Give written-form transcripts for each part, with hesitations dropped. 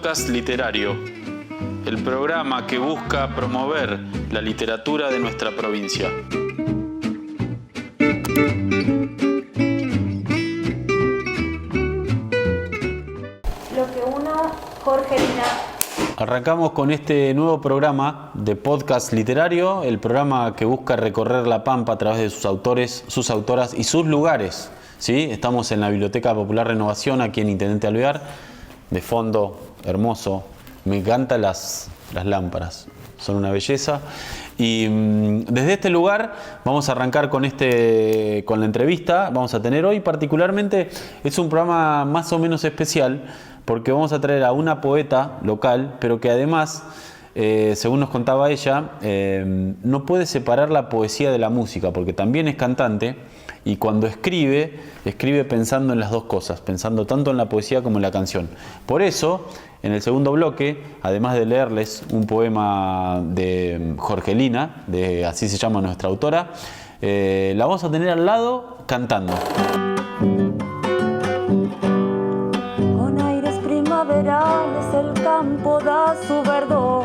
Podcast Literario, el programa que busca promover la literatura de nuestra provincia. Lo que uno, Jorgelina. Arrancamos con este nuevo programa de Podcast Literario, el programa que busca recorrer la Pampa a través de sus autores, sus autoras y sus lugares. ¿Sí? Estamos en la Biblioteca Popular Renovación, aquí en Intendente Alvear. De fondo, hermoso. Me encantan las lámparas, son una belleza. Y desde este lugar vamos a arrancar con la entrevista. Vamos a tener hoy particularmente, es un programa más o menos especial, porque vamos a traer a una poeta local, pero que además, según nos contaba ella, no puede separar la poesía de la música, porque también es cantante. Y cuando escribe pensando en las dos cosas, pensando tanto en la poesía como en la canción. Por eso, en el segundo bloque, además de leerles un poema de Jorgelina, así se llama nuestra autora, la vamos a tener al lado cantando. Con aires primaverales el campo da su verdor.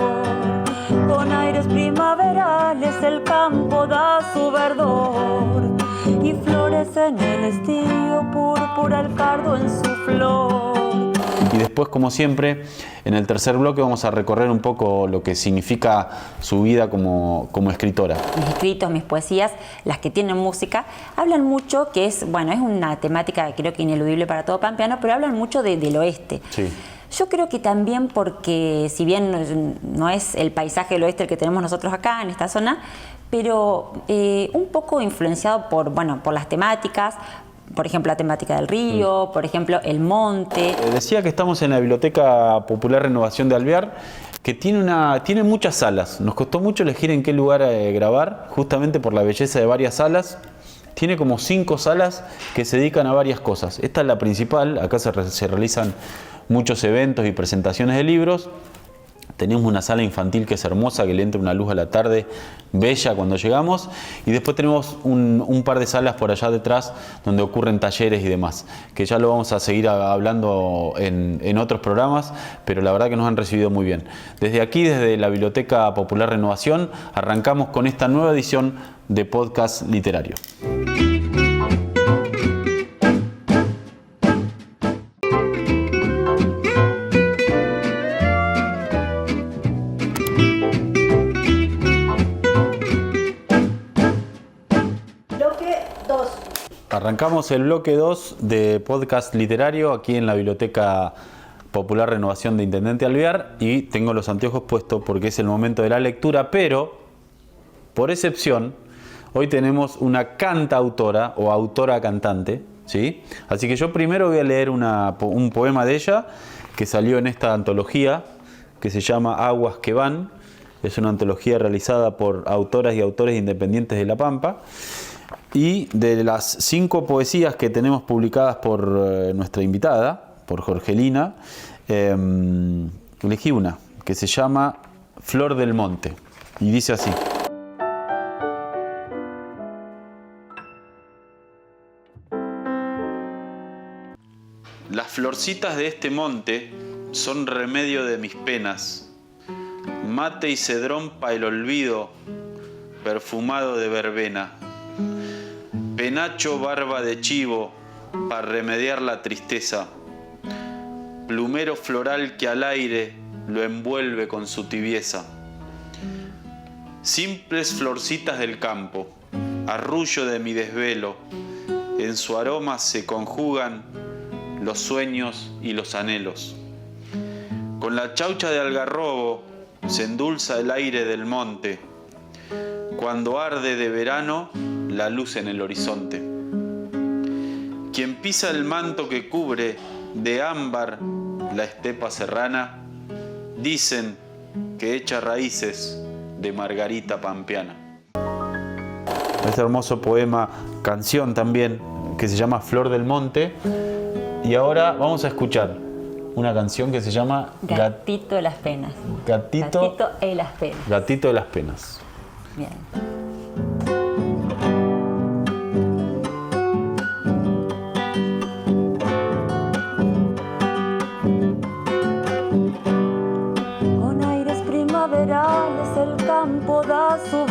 Con aires primaverales el campo da su verdor. Y florece en el estío púrpura el cardo en su flor. Y después, como siempre, en el tercer bloque vamos a recorrer un poco lo que significa su vida como escritora. Mis escritos, mis poesías, las que tienen música, hablan mucho, que es una temática creo que ineludible para todo pampeano, pero hablan mucho del oeste. Sí. Yo creo que también porque, si bien no es el paisaje del oeste el que tenemos nosotros acá, en esta zona, pero un poco influenciado por las temáticas, por ejemplo, la temática del río, por ejemplo, el monte. Decía que estamos en la Biblioteca Popular Renovación de Alvear, que tiene muchas salas. Nos costó mucho elegir en qué lugar grabar, justamente por la belleza de varias salas. Tiene como 5 salas que se dedican a varias cosas. Esta es la principal, acá se realizan muchos eventos y presentaciones de libros. Tenemos una sala infantil que es hermosa, que le entra una luz a la tarde, bella cuando llegamos. Y después tenemos un par de salas por allá detrás donde ocurren talleres y demás, que ya lo vamos a seguir hablando en otros programas, pero la verdad que nos han recibido muy bien. Desde aquí, desde la Biblioteca Popular Renovación, arrancamos con esta nueva edición de Podcast Literario. Arrancamos el bloque 2 de Podcast Literario aquí en la Biblioteca Popular Renovación de Intendente Alvear, y tengo los anteojos puestos porque es el momento de la lectura, pero por excepción hoy tenemos una cantautora o autora cantante, ¿sí? Así que yo primero voy a leer un poema de ella que salió en esta antología que se llama Aguas que van. Es una antología realizada por autoras y autores independientes de La Pampa. Y de las 5 poesías que tenemos publicadas por nuestra invitada, por Jorgelina, elegí una que se llama Flor del Monte. Y dice así. Las florcitas de este monte son remedio de mis penas. Mate y cedrón pa' el olvido, perfumado de verbena. Penacho barba de chivo, para remediar la tristeza. Plumero floral que al aire lo envuelve con su tibieza. Simples florcitas del campo, arrullo de mi desvelo. En su aroma se conjugan los sueños y los anhelos. Con la chaucha de algarrobo se endulza el aire del monte. Cuando arde de verano la luz en el horizonte. Quien pisa el manto que cubre de ámbar la estepa serrana, dicen que echa raíces de margarita pampeana. Este hermoso poema, canción también, que se llama Flor del Monte. Y ahora vamos a escuchar una canción que se llama Gatito de las Penas. Gatito de las Penas. Gatito de las Penas. Bien.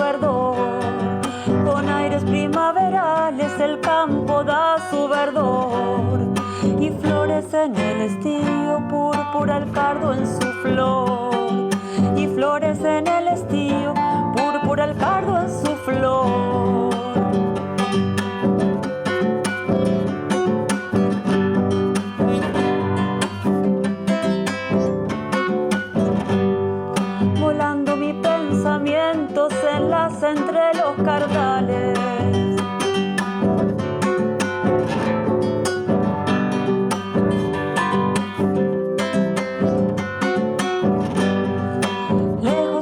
verdor. Con aires primaverales el campo da su verdor. Y florece en el estío, púrpura el cardo en su flor. Y florece en el estío, púrpura el cardo en su flor. Volando mi pensamiento se enlaza entre los cardales.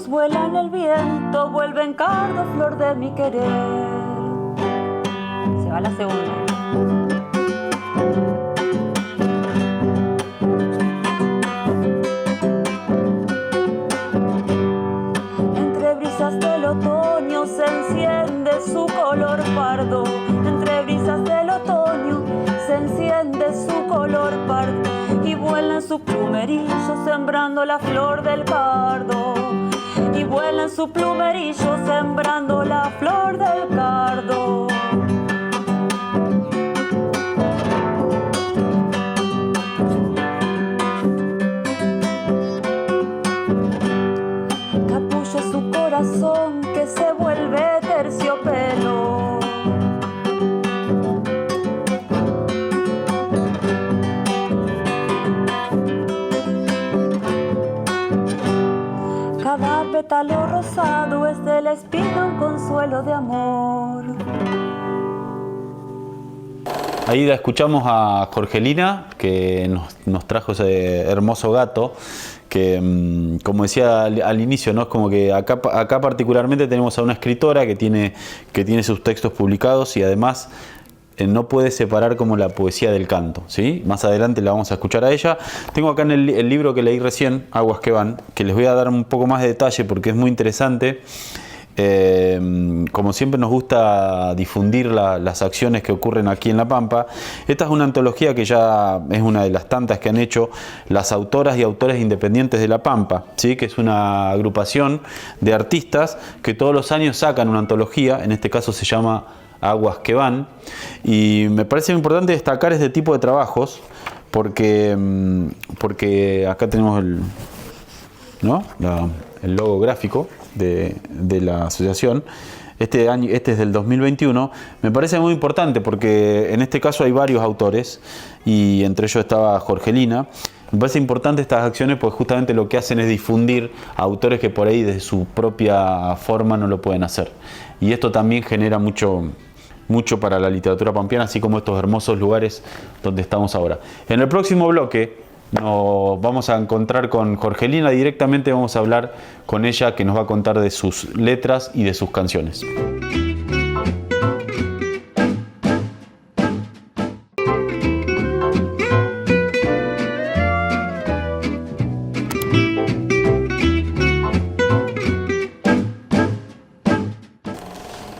Vuelan el viento, vuelven cardo, flor de mi querer. Se va la segunda. Entre brisas del otoño se enciende su color pardo. Entre brisas del otoño se enciende su color pardo. Y vuela en su plumerillo sembrando la flor del cardo. Y vuela en su plumerillo sembrando la flor del cardo. Capullo su corazón que se vuelve terciopelo. Cada pétalo rosado es de la espina un consuelo de amor. Ahí la escuchamos a Jorgelina, que nos trajo ese hermoso gato, que como decía al inicio, ¿no? Es como que acá particularmente tenemos a una escritora que tiene sus textos publicados y además no puede separar como la poesía del canto, ¿sí? Más adelante la vamos a escuchar a ella. Tengo acá en el libro que leí recién, Aguas que van, que les voy a dar un poco más de detalle porque es muy interesante. Como siempre nos gusta difundir las acciones que ocurren aquí en La Pampa. Esta es una antología que ya es una de las tantas que han hecho las autoras y autores independientes de La Pampa, ¿sí? Que es una agrupación de artistas que todos los años sacan una antología, en este caso se llama Aguas que van, y me parece importante destacar este tipo de trabajos porque acá tenemos el logo gráfico de la asociación. Este es del 2021. Me parece muy importante porque en este caso hay varios autores y entre ellos estaba Jorgelina. Me parece importante estas acciones porque justamente lo que hacen es difundir a autores que por ahí desde su propia forma no lo pueden hacer, y esto también genera mucho para la literatura pampeana, así como estos hermosos lugares donde estamos ahora. En el próximo bloque nos vamos a encontrar con Jorgelina, directamente vamos a hablar con ella, que nos va a contar de sus letras y de sus canciones.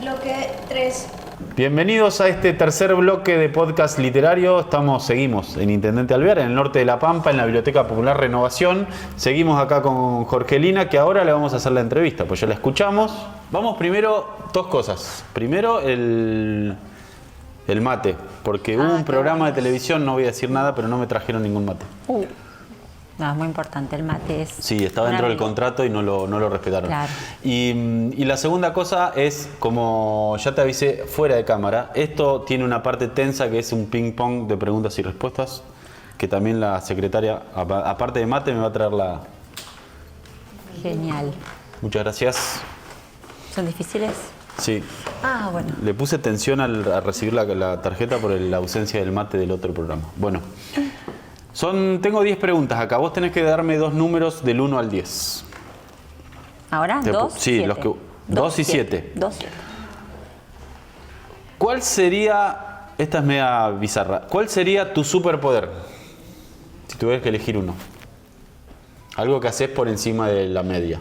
Bloque 3. Bienvenidos a este tercer bloque de podcast literario. Seguimos en Intendente Alvear, en el norte de La Pampa, en la Biblioteca Popular Renovación. Seguimos acá con Jorgelina, que ahora le vamos a hacer la entrevista, pues ya la escuchamos. Vamos primero, dos cosas. Primero, el mate, porque hubo un programa de televisión, no voy a decir nada, pero no me trajeron ningún mate. No, es muy importante, el mate es... Sí, estaba dentro del contrato y no lo respetaron. Claro. Y la segunda cosa es, como ya te avisé fuera de cámara, esto tiene una parte tensa que es un ping pong de preguntas y respuestas, que también la secretaria, aparte de mate, me va a traer la... Genial. Muchas gracias. ¿Son difíciles? Sí. Ah, bueno. Le puse tensión al recibir la tarjeta por la ausencia del mate del otro programa. Bueno. Tengo 10 preguntas acá. Vos tenés que darme dos números del 1 al 10. ¿Ahora? ¿2? Sí, 2 y 7. 2. ¿Cuál sería, esta es media bizarra, cuál sería tu superpoder? Si tuvieras que elegir uno. Algo que haces por encima de la media.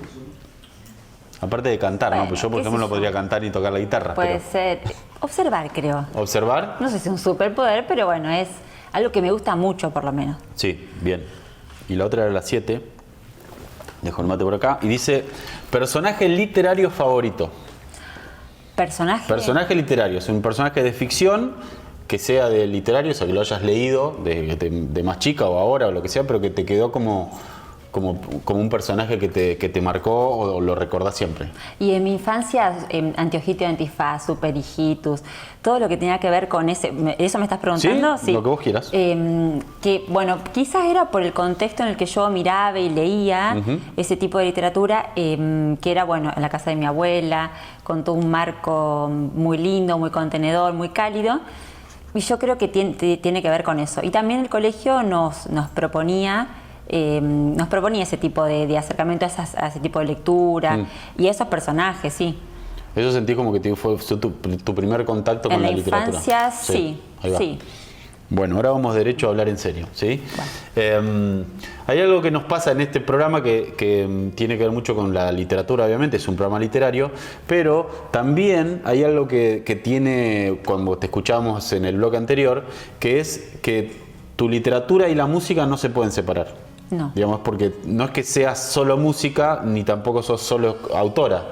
Aparte de cantar, bueno, ¿no? Pues yo, por ejemplo, no podría cantar ni tocar la guitarra. Puede ser. Observar, creo. ¿Observar? No sé si es un superpoder, pero bueno, es algo que me gusta mucho, por lo menos. Sí, bien. Y la otra era la 7. Dejo el mate por acá. Y dice, personaje literario favorito. Personaje literario, es un personaje de ficción que sea de literario, o sea, que lo hayas leído de más chica o ahora o lo que sea, pero que te quedó como un personaje que te marcó o lo recordás siempre. Y en mi infancia, Antiojito y Antifaz, Super Hijitus, todo lo que tenía que ver con ¿eso me estás preguntando? Sí, lo que vos quieras. Que, bueno, quizás era por el contexto en el que yo miraba y leía ese tipo de literatura, que era, bueno, en la casa de mi abuela, con todo un marco muy lindo, muy contenedor, muy cálido. Y yo creo que tiene que ver con eso. Y también el colegio nos proponía ese tipo de acercamiento a ese tipo de lectura y a esos personajes, sí. ¿Eso sentís como que fue tu primer contacto con la literatura? En la infancia, sí. Sí. Bueno, ahora vamos derecho a hablar en serio, ¿sí? Bueno. Hay algo que nos pasa en este programa que tiene que ver mucho con la literatura, obviamente, es un programa literario, pero también hay algo que tiene, cuando te escuchábamos en el bloque anterior, que es que tu literatura y la música no se pueden separar. No. Digamos, porque no es que seas solo música, ni tampoco sos solo autora.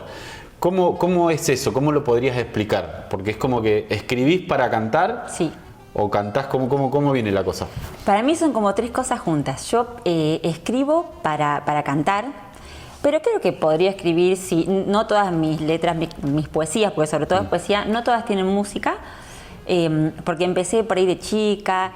¿Cómo es eso? ¿Cómo lo podrías explicar? Porque es como que escribís para cantar. Sí. ¿O cantás? ¿Cómo viene la cosa? Para mí son como tres cosas juntas. Yo escribo para cantar, pero creo que podría escribir, no todas mis letras, mis poesías, porque sobre todo es poesía, no todas tienen música, porque empecé por ahí de chica,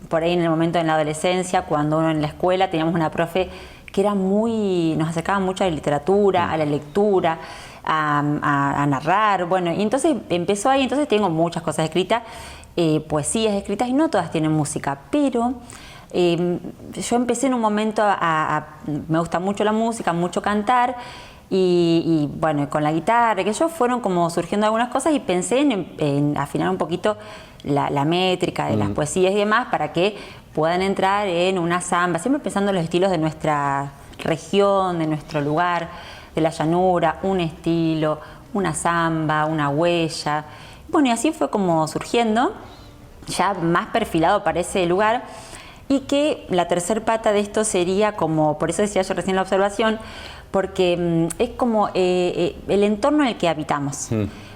por ahí en el momento de la adolescencia, cuando uno en la escuela teníamos una profe que era nos acercaba mucho a la literatura, a la lectura, a narrar, bueno, y entonces empezó ahí, entonces tengo muchas cosas escritas, poesías escritas, y no todas tienen música, pero yo empecé en un momento me gusta mucho la música, mucho cantar, y bueno, con la guitarra, que fueron como surgiendo algunas cosas, y pensé en afinar un poquito la métrica de las poesías y demás, para que puedan entrar en una samba, siempre pensando en los estilos de nuestra región, de nuestro lugar, de la llanura, un estilo, una samba, una huella. Bueno, y así fue como surgiendo, ya más perfilado para ese lugar, y que la tercer pata de esto sería como, por eso decía yo recién la observación, porque es como el entorno en el que habitamos.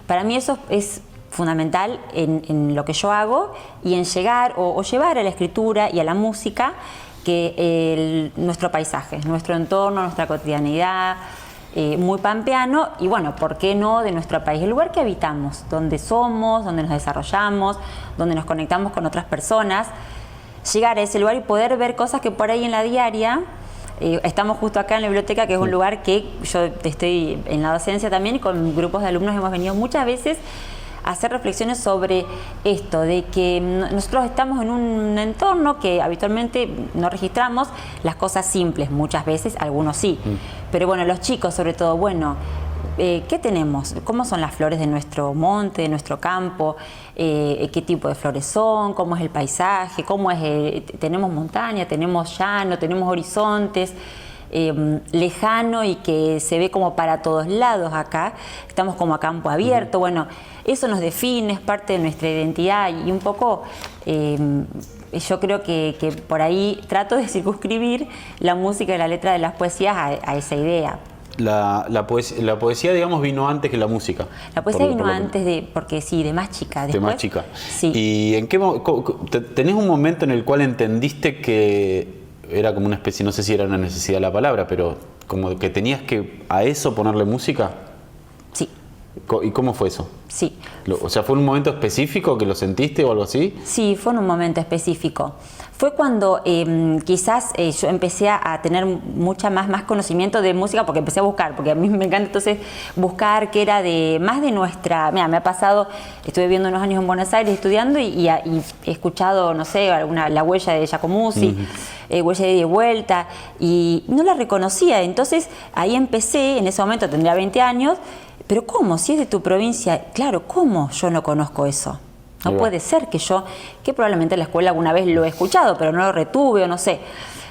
Para mí eso es fundamental en lo que yo hago y en llegar o llevar a la escritura y a la música que nuestro paisaje, nuestro entorno, nuestra cotidianidad, muy pampeano, y bueno, ¿por qué no de nuestro país? El lugar que habitamos, donde somos, donde nos desarrollamos, donde nos conectamos con otras personas, llegar a ese lugar y poder ver cosas que por ahí en la diaria, estamos justo acá en la biblioteca, que es un lugar que yo estoy en la docencia también, y con grupos de alumnos hemos venido muchas veces a hacer reflexiones sobre esto, de que nosotros estamos en un entorno que habitualmente no registramos las cosas simples, muchas veces, algunos sí, pero bueno, los chicos sobre todo, bueno, ¿qué tenemos? ¿Cómo son las flores de nuestro monte, de nuestro campo? ¿Qué tipo de flores son? ¿Cómo es el paisaje? ¿Cómo es? ¿Tenemos montaña? ¿Tenemos llano? ¿Tenemos horizontes? Lejano y que se ve como para todos lados acá, estamos como a campo abierto, bueno, eso nos define, es parte de nuestra identidad, y un poco yo creo que por ahí trato de circunscribir la música y la letra de las poesías a esa idea. La poesía, digamos, vino antes que la música. La poesía vino antes porque sí, de más chica. Después, de más chica. Sí. ¿Y en qué tenés un momento en el cual entendiste que era como una especie, no sé si era una necesidad la palabra, pero como que tenías que a eso ponerle música? Sí. ¿Y cómo fue eso? Sí. O sea, ¿fue un momento específico que lo sentiste o algo así? Sí, fue en un momento específico. Fue cuando quizás yo empecé a tener más conocimiento de música, porque empecé a buscar, porque a mí me encanta entonces buscar qué era más de nuestra... Mira, me ha pasado, estuve viviendo unos años en Buenos Aires estudiando y he escuchado, no sé, la huella de Giacomuzzi, huella de ida y vuelta, y no la reconocía. Entonces ahí empecé, en ese momento tendría 20 años, pero ¿cómo? Si es de tu provincia, claro, ¿cómo yo no conozco eso? No puede ser que probablemente en la escuela alguna vez lo he escuchado, pero no lo retuve o no sé.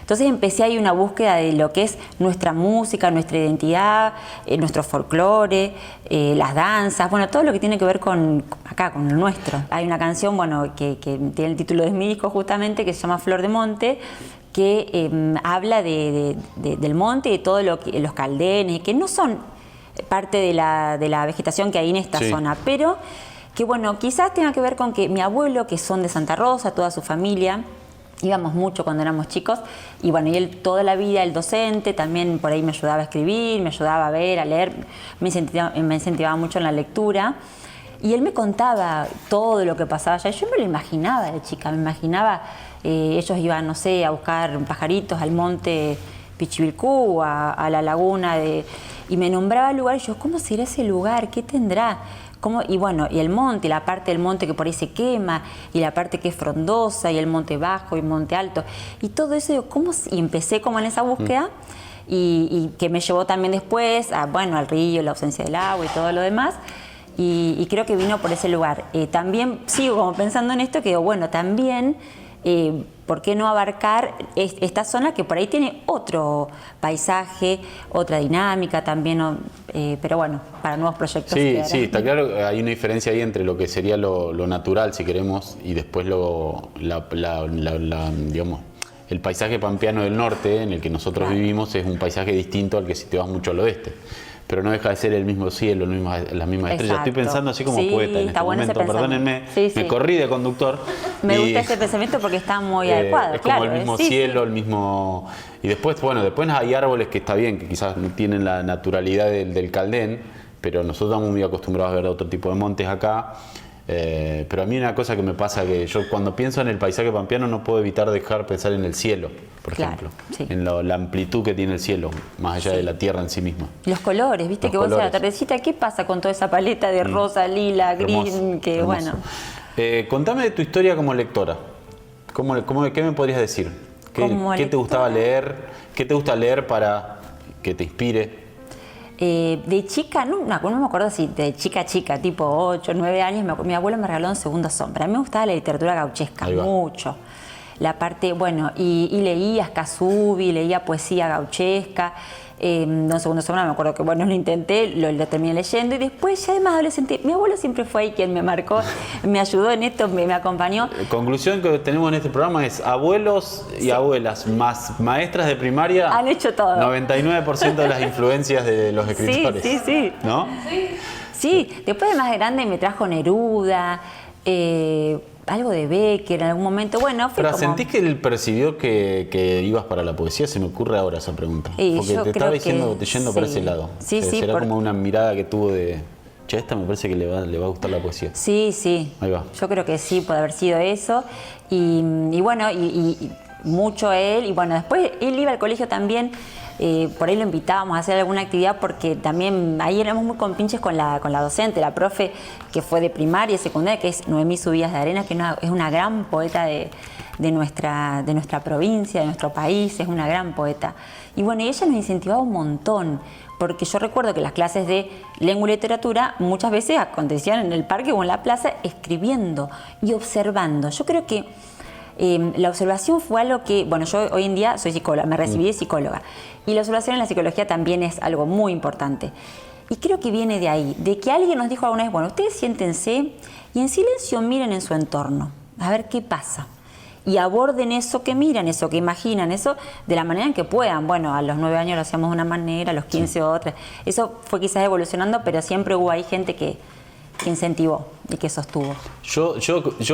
Entonces empecé ahí una búsqueda de lo que es nuestra música, nuestra identidad, nuestro folclore, las danzas, bueno, todo lo que tiene que ver con lo nuestro. Hay una canción, bueno, que tiene el título de mi disco justamente, que se llama Flor de Monte, que habla del monte y de todo los caldenes, que no son parte de la vegetación que hay en esta Sí. zona, pero que bueno, quizás tenga que ver con que mi abuelo, que son de Santa Rosa, toda su familia, íbamos mucho cuando éramos chicos, y bueno, y él toda la vida, el docente, también por ahí me ayudaba a escribir, me ayudaba a ver, a leer, me incentivaba mucho en la lectura. Y él me contaba todo lo que pasaba allá. Yo me lo imaginaba de chica, me imaginaba, ellos iban, no sé, a buscar pajaritos al monte Pichivilcú, a la laguna, y me nombraba el lugar, y yo, ¿cómo será ese lugar? ¿Qué tendrá? Y bueno, y el monte, la parte del monte que por ahí se quema, y la parte que es frondosa, y el monte bajo y el monte alto, y todo eso, y empecé como en esa búsqueda, y que me llevó también después bueno, al río, la ausencia del agua y todo lo demás. Y creo que vino por ese lugar. También sigo como pensando en esto, que digo, bueno, también, ¿por qué no abarcar esta zona que por ahí tiene otro paisaje, otra dinámica también? Pero bueno, para nuevos proyectos. Sí, sí, está claro que hay una diferencia ahí entre lo que sería lo natural, si queremos, y después digamos, el paisaje pampeano del norte, en el que nosotros vivimos, es un paisaje distinto al que si te vas mucho al oeste. Pero no deja de ser el mismo cielo, las mismas estrellas. Estoy pensando así como poeta en este momento, perdónenme, me corrí de conductor. Me gusta ese pensamiento porque está muy adecuado. Es como el mismo cielo, el mismo... Y después, bueno, después hay árboles que está bien, que quizás no tienen la naturalidad del Caldén, pero nosotros estamos muy acostumbrados a ver otro tipo de montes acá. Pero a mí una cosa que me pasa, que yo cuando pienso en el paisaje pampeano no puedo evitar dejar pensar en el cielo, por ejemplo, en la amplitud que tiene el cielo, más allá de la tierra en sí misma. Los colores, viste, que vos a la tardecita, ¿qué pasa con toda esa paleta de rosa, lila, gris? Que hermoso. Bueno. Contame de tu historia como lectora. ¿Qué me podrías decir? ¿Qué te gustaba leer? ¿Qué te gusta leer para que te inspire? De chica, no me acuerdo si de chica, tipo 8, 9 años, mi abuelo me regaló un Segundo Sombra. A mí me gustaba la literatura gauchesca, mucho. La parte, bueno, y leía Escazú, leía poesía gauchesca. Don Segundo Sombra, me acuerdo que, bueno, lo intenté, lo terminé leyendo, y después ya de más adolescente, mi abuelo siempre fue ahí quien me marcó, me ayudó en esto, me acompañó. Conclusión que tenemos en este programa es: abuelos y abuelas más maestras de primaria han hecho todo. 99% de las influencias de los escritores. Sí. ¿No? Sí, después de más grande me trajo Neruda, algo de Becker en algún momento. Bueno, fue pero como... ¿sentís que él percibió que ibas para la poesía? Se me ocurre ahora esa pregunta. Porque te estaba diciendo yendo para ese lado. Sí, será como una mirada que tuvo de... Che, esta me parece que le va a gustar la poesía. Sí. Ahí va. Yo creo que sí, puede haber sido eso. Y bueno, y mucho él. Y bueno, después él iba al colegio también. Por ahí lo invitábamos a hacer alguna actividad, porque también ahí éramos muy compinches con la docente, la profe que fue de primaria y secundaria, que es Noemí Subías de Arenas, que es una gran poeta de nuestra provincia, de nuestro país, es una gran poeta. Y bueno, y ella nos incentivaba un montón, porque yo recuerdo que las clases de lengua y literatura muchas veces acontecían en el parque o en la plaza, escribiendo y observando. Yo creo que la observación fue algo que, bueno, yo hoy en día soy psicóloga, me recibí de psicóloga, y la observación en la psicología también es algo muy importante. Y creo que viene de ahí, de que alguien nos dijo alguna vez, bueno, ustedes siéntense y en silencio miren en su entorno, a ver qué pasa. Y aborden eso que miran, eso que imaginan, eso de la manera en que puedan. Bueno, a los 9 años lo hacíamos de una manera, a los 15 otra. Eso fue quizás evolucionando, pero siempre hubo ahí gente que incentivó y que sostuvo. Yo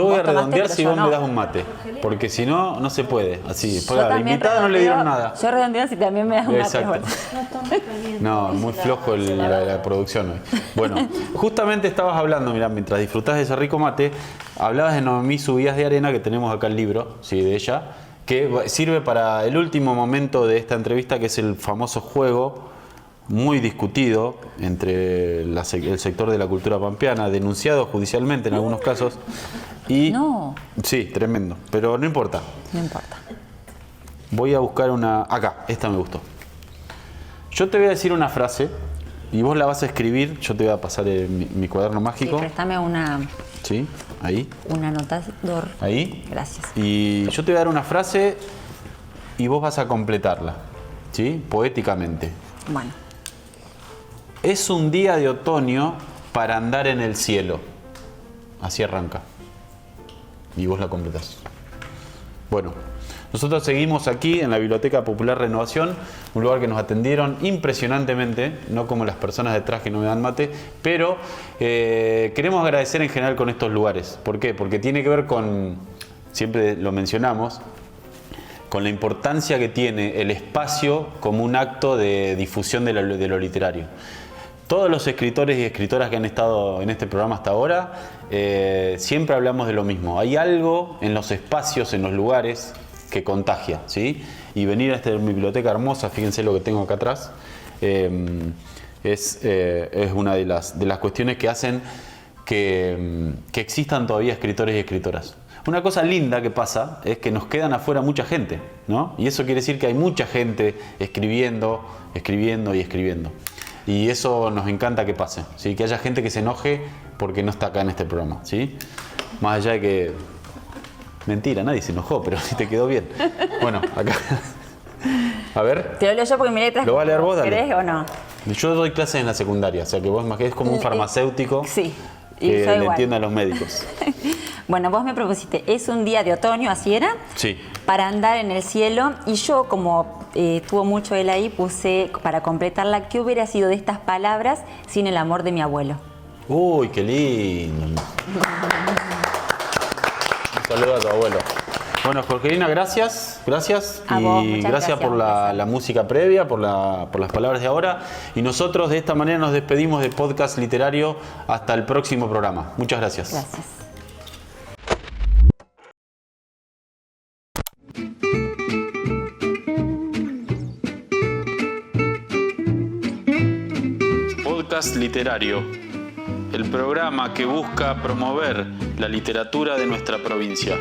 voy a redondear si vos me das un mate, porque si no, no se puede. Así, la invitada no le dieron nada. Yo redondeo si también me das un mate. Exacto. No, muy flojo la producción hoy. Bueno, justamente estabas hablando, mirá, mientras disfrutás de ese rico mate, hablabas de Noemí Subías de Arena, que tenemos acá el libro, sí, de ella, que sirve para el último momento de esta entrevista, que es el famoso juego muy discutido entre el sector de la cultura pampeana, denunciado judicialmente en algunos casos. Y, no. Sí, tremendo, pero no importa. No importa. Voy a buscar una... Acá, esta me gustó. Yo te voy a decir una frase y vos la vas a escribir. Yo te voy a pasar mi cuaderno mágico. Sí, préstame una... Sí, ahí. Un anotador. Ahí. Gracias. Y yo te voy a dar una frase y vos vas a completarla, ¿sí? Poéticamente. Bueno. Es un día de otoño para andar en el cielo. Así arranca. Y vos la completás. Bueno, Nosotros seguimos aquí en la Biblioteca Popular Renovación, un lugar que nos atendieron impresionantemente, no como las personas detrás que no me dan mate, pero queremos agradecer en general con estos lugares. ¿Por qué? Porque tiene que ver con, siempre lo mencionamos, con la importancia que tiene el espacio como un acto de difusión de lo literario. Todos los escritores y escritoras que han estado en este programa hasta ahora, siempre hablamos de lo mismo. Hay algo en los espacios, en los lugares, que contagia, ¿sí? Y venir a esta biblioteca hermosa, fíjense lo que tengo acá atrás, es una de las cuestiones que hacen que existan todavía escritores y escritoras. Una cosa linda que pasa es que nos quedan afuera mucha gente, ¿no? Y eso quiere decir que hay mucha gente escribiendo y escribiendo. Y eso nos encanta que pase, ¿sí? Que haya gente que se enoje porque no está acá en este programa, ¿sí? Más allá de que... Mentira, nadie se enojó, pero si te quedó bien. Bueno, acá... A ver. Te lo leo yo porque mi letra... ¿Lo va a leer vos? Dale. ¿Querés o no? Yo doy clases en la secundaria, o sea que vos es como un farmacéutico sí, que le entiende a los médicos. Bueno, vos me propusiste, es un día de otoño, ¿así era? Sí. Para andar en el cielo, y yo, como tuvo mucho él ahí, puse, para completarla, ¿qué hubiera sido de estas palabras sin el amor de mi abuelo? Uy, qué lindo. Un saludo a tu abuelo. Bueno, Jorgelina, gracias. A vos, Y muchas gracias por la música previa, por las palabras de ahora. Y nosotros de esta manera nos despedimos de Podcast Literario hasta el próximo programa. Muchas gracias. Gracias. Podcast Literario, el programa que busca promover la literatura de nuestra provincia.